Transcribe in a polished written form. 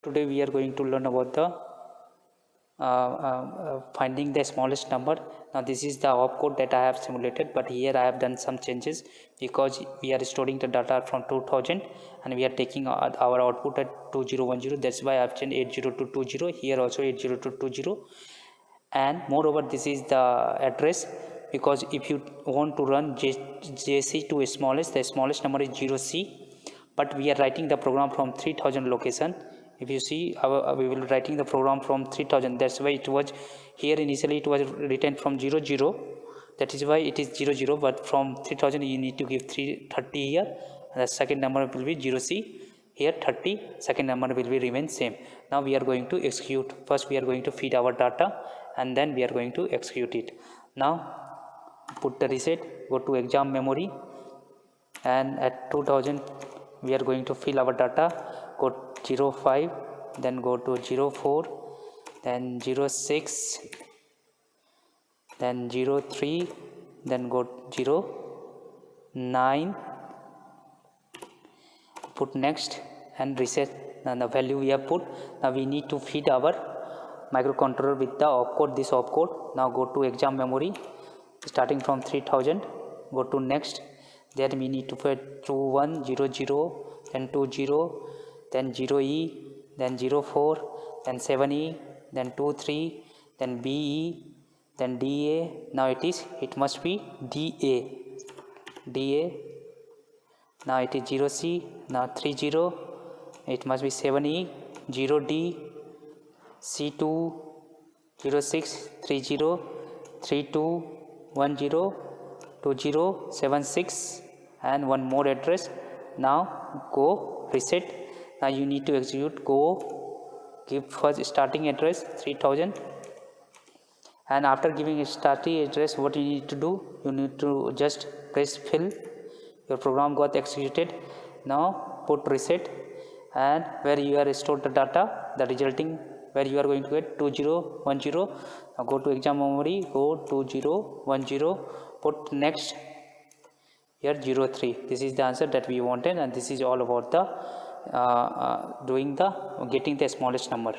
Today we are going to learn about the finding the smallest number. Now this is the opcode that I have simulated, but here I have done some changes because we are storing the data from 2000 and we are taking our output at 2010. That's why I have changed 80 to 20. Here also 80 to 20. And moreover, this is the address, because if you want to run JC to smallest, the smallest number is 0C, but we are writing the program from 3000 location. If you see, we will writing the program from 3000. That's why it was here initially it was written from 00. That is why it is 00, but from 3000 you need to give 330 here, and the second number will be 0C. Here 30, second number will be remain same. Now we are going to execute. First we are going to feed our data and then we are going to execute it. Now put the reset, go to exam memory, and at 2000 we are going to fill our data. Go 05, then go to 04, then 06, then 03, then go 09, put next and reset. Now the value we have put. Now we need to feed our microcontroller with the opcode, this opcode. Now go to exam memory, starting from 3000, go to next. There we need to put 2100, then 20, then 0E, then 04, then 7E, then 23, then BE, then DA. Now it must be DA. Now it is 0C, now 30, it must be 7E, 0D, C2, 06, 30, 32, 10, 20, 76, and one more address. Now go reset. Now you need to execute. Go give first starting address 3000, and after giving a starting address, what you need to do, you need to just press fill. Your program got executed. Now put reset, and where you are stored the data, the resulting where you are going to get 2010. Now go to exam memory, go 2010, put next, here 03. This is the answer that we wanted, and this is all about the getting the smallest number.